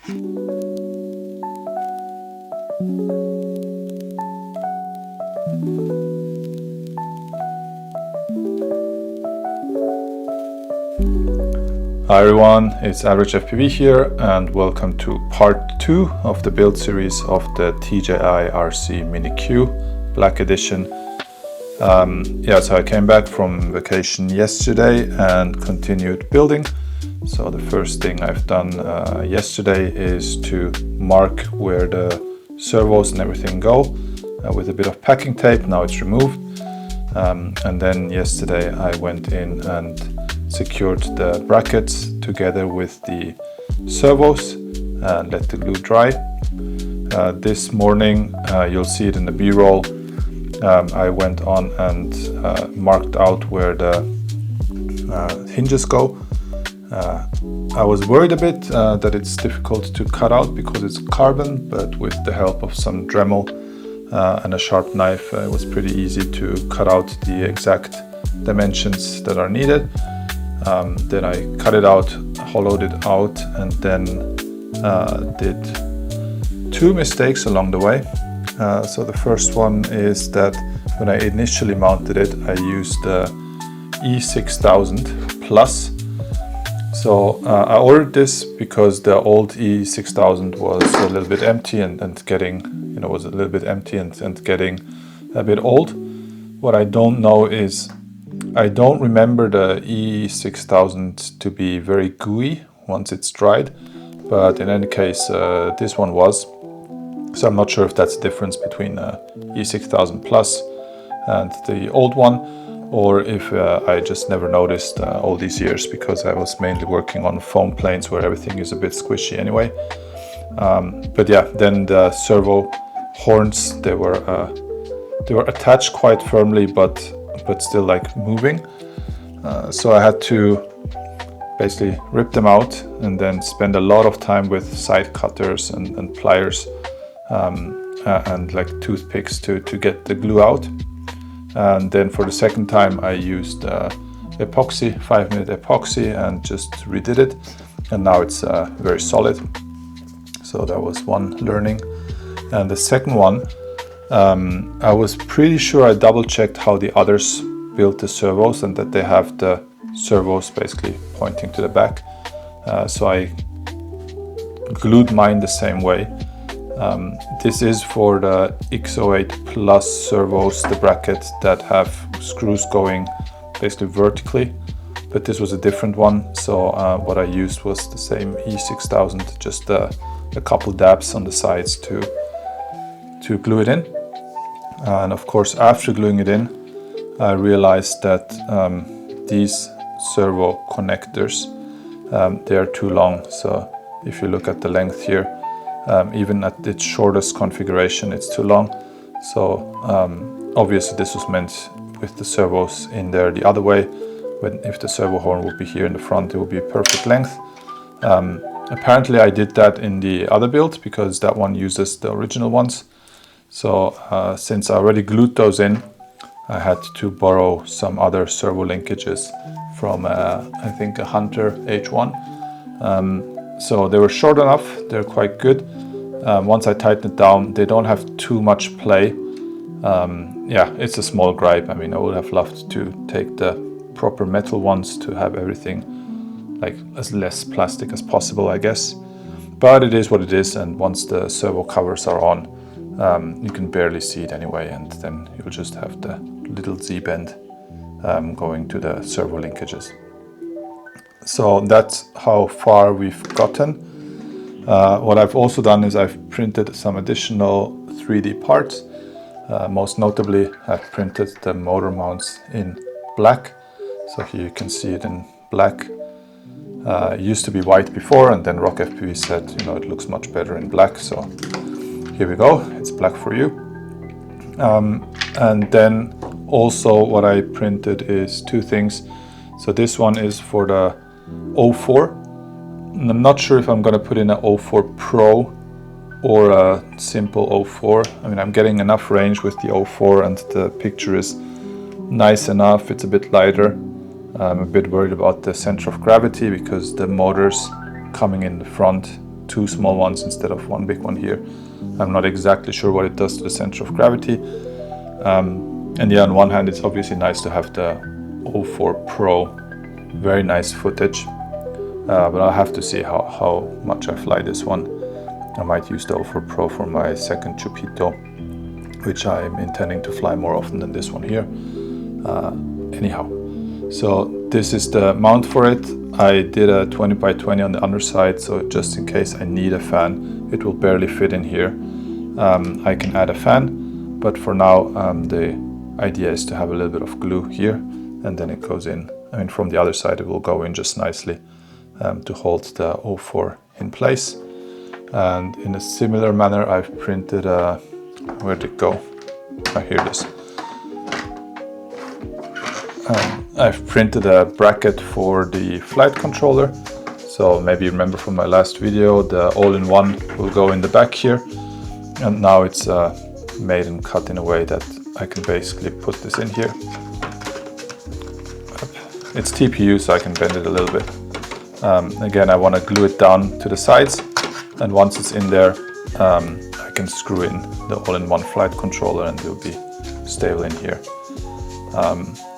Hi everyone, it's Average FPV here and welcome to part 2 of the build series of the TJIRC MiniQ Black Edition. So I came back from vacation yesterday and continued building. So the first thing I've done yesterday is to mark where the servos and everything go with a bit of packing tape. Now it's removed. And then yesterday I went in and secured the brackets together with the servos and let the glue dry. This morning, you'll see it in the B-roll, I went on and marked out where the hinges go. I was worried a bit that it's difficult to cut out because it's carbon, but with the help of some Dremel and a sharp knife, it was pretty easy to cut out the exact dimensions that are needed. Then I cut it out, hollowed it out, and then did two mistakes along the way. So the first one is that when I initially mounted it, I used the E6000 Plus. So I ordered this because the old E6000 was a little bit empty and getting, was a little bit empty and getting a bit old. What I don't know is I don't remember the E6000 to be very gooey once it's dried, but in any case, this one was. So I'm not sure if that's the difference between E6000 Plus and the old one, or if I just never noticed all these years because I was mainly working on foam planes where everything is a bit squishy anyway. But yeah, then the servo horns, they were attached quite firmly, but still like moving. So I had to basically rip them out and then spend a lot of time with side cutters and pliers and like toothpicks to get the glue out. And then for the second time I used epoxy, 5-minute epoxy, and just redid it. And now it's very solid. So that was one learning. And the second one, I was pretty sure I double checked how the others built the servos and that they have the servos basically pointing to the back. So I glued mine the same way. This is for the X08 Plus servos, the bracket that have screws going basically vertically, but this was a different one. So what I used was the same E6000, just a couple dabs on the sides to glue it in. And of course, after gluing it in, I realized that these servo connectors, they are too long. So if you look at the length here, even at its shortest configuration, it's too long. So obviously this was meant with the servos in there the other way. If the servo horn would be here in the front, it would be perfect length. Apparently I did that in the other build because that one uses the original ones. So since I already glued those in, I had to borrow some other servo linkages from I think a Hunter H1. So they were short enough, they're quite good. Once I tighten it down, they don't have too much play. Yeah, it's a small gripe. I mean, I would have loved to take the proper metal ones to have everything like as less plastic as possible, I guess. But it is what it is, and once the servo covers are on, you can barely see it anyway, and then you'll just have the little Z-bend going to the servo linkages. So that's how far we've gotten. What I've also done is I've printed some additional 3D parts. Most notably, I've printed the motor mounts in black. So here you can see it in black. It used to be white before, and then Rock FPV said, it looks much better in black. So here we go, it's black for you. And then also what I printed is two things. So this one is for the 04. And I'm not sure if I'm going to put in a 04 Pro or a simple 04. I mean, I'm getting enough range with the 04 and the picture is nice enough. It's a bit lighter. I'm a bit worried about the center of gravity because the motors coming in the front 2 small ones instead of 1 big one here. I'm not exactly sure what it does to the center of gravity. And yeah, on one hand, it's obviously nice to have the 04 Pro, very nice footage, but I'll have to see how much I fly this one. I might use the 04 Pro for my second Chupito, which I'm intending to fly more often than this one here. Anyhow, so this is the mount for it. I did a 20 by 20 on the underside, so just in case I need a fan, it will barely fit in here. I can add a fan, but for now the idea is to have a little bit of glue here, and then it goes in. I mean, from the other side it will go in just nicely to hold the 04 in place. And in a similar manner, I've printed a, where'd it go? Oh, here it is. I've printed a bracket for the flight controller. So maybe you remember from my last video, the all-in-one will go in the back here. And now it's made and cut in a way that I can basically put this in here. It's TPU, so I can bend it a little bit. Again, I want to glue it down to the sides, and once it's in there, I can screw in the all-in-one flight controller and it'll be stable in here.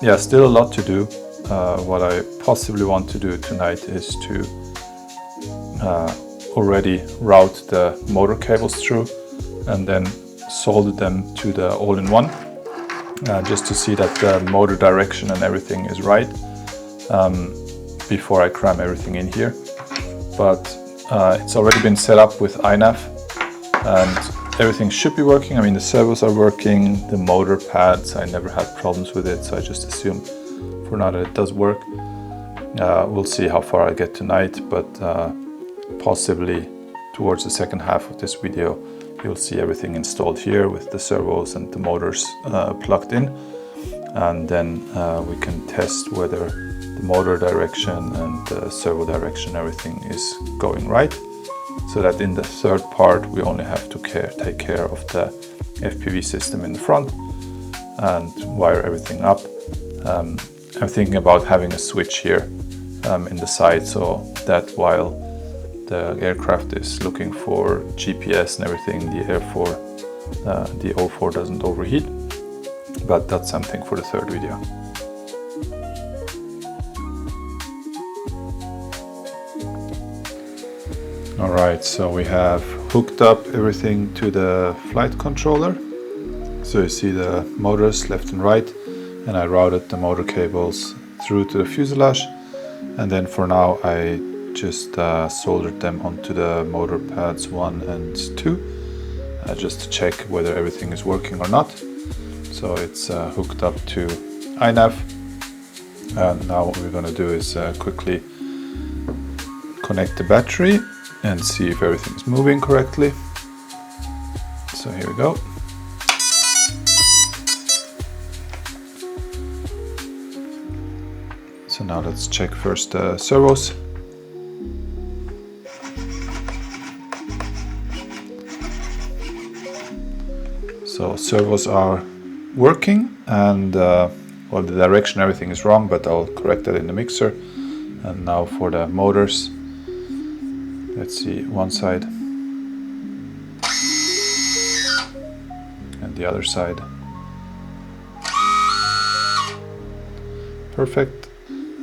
Yeah, still a lot to do. What I possibly want to do tonight is to already route the motor cables through and then solder them to the all-in-one, just to see that the motor direction and everything is right before I cram everything in here. But it's already been set up with iNav and everything should be working. I mean, the servos are working, the motor pads, I never had problems with it, so I just assume for now that it does work. We'll see how far I get tonight, but possibly towards the second half of this video you'll see everything installed here with the servos and the motors plugged in, and then we can test whether the motor direction and the servo direction, everything is going right, so that in the third part we only have to take care of the FPV system in the front and wire everything up. I'm thinking about having a switch here in the side, so that while the aircraft is looking for GPS and everything, the 04 doesn't overheat, but that's something for the third video. Alright, so we have hooked up everything to the flight controller. So you see the motors left and right, and I routed the motor cables through to the fuselage, and then for now I just soldered them onto the motor pads 1 and 2 just to check whether everything is working or not. So it's hooked up to iNav, and now what we're going to do is quickly connect the battery and see if everything is moving correctly. So here we go. So now let's check first the servos. So servos are working, and well, the direction, everything is wrong, but I'll correct that in the mixer. And now for the motors, let's see, one side and the other side. Perfect.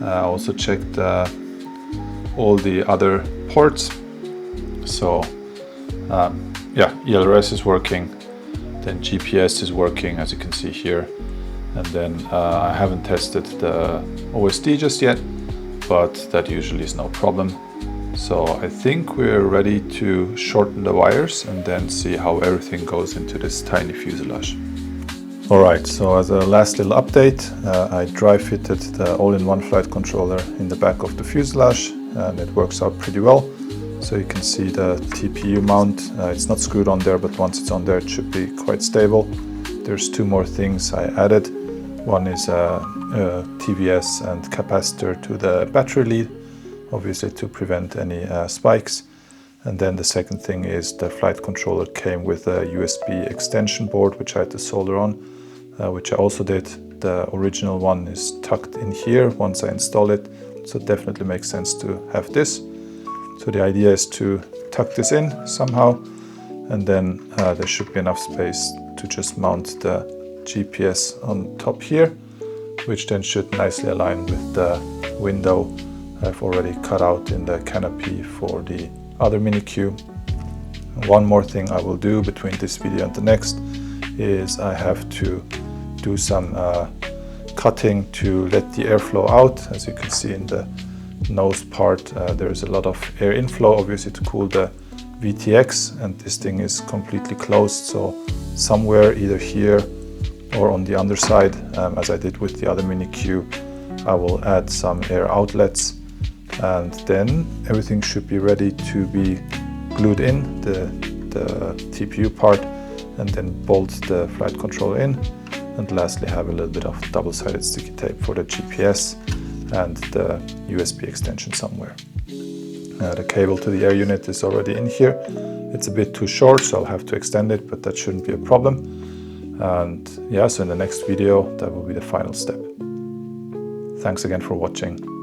I also checked all the other ports. So yeah, ELRS is working. Then GPS is working, as you can see here, and then I haven't tested the OSD just yet, but that usually is no problem. So I think we're ready to shorten the wires and then see how everything goes into this tiny fuselage. Alright, so as a last little update, I dry fitted the all-in-one flight controller in the back of the fuselage, and it works out pretty well. So you can see the TPU mount, it's not screwed on there, but once it's on there it should be quite stable. There's two more things I added. One is a TVS and capacitor to the battery lead, obviously to prevent any spikes. And then the second thing is the flight controller came with a USB extension board, which I had to solder on, which I also did. The original one is tucked in here once I install it, so it definitely makes sense to have this. So the idea is to tuck this in somehow, and then there should be enough space to just mount the GPS on top here, which then should nicely align with the window I've already cut out in the canopy for the other MiniQ. One more thing I will do between this video and the next is I have to do some cutting to let the airflow out. As you can see in the nose part, there is a lot of air inflow, obviously, to cool the VTX, and this thing is completely closed, so somewhere either here or on the underside, as I did with the other MiniQ, I will add some air outlets, and then everything should be ready to be glued in, the TPU part, and then bolt the flight controller in, and lastly have a little bit of double-sided sticky tape for the GPS and the USB extension somewhere. The cable to the air unit is already in here. It's a bit too short, so I'll have to extend it, but that shouldn't be a problem. And yeah, so in the next video, that will be the final step. Thanks again for watching.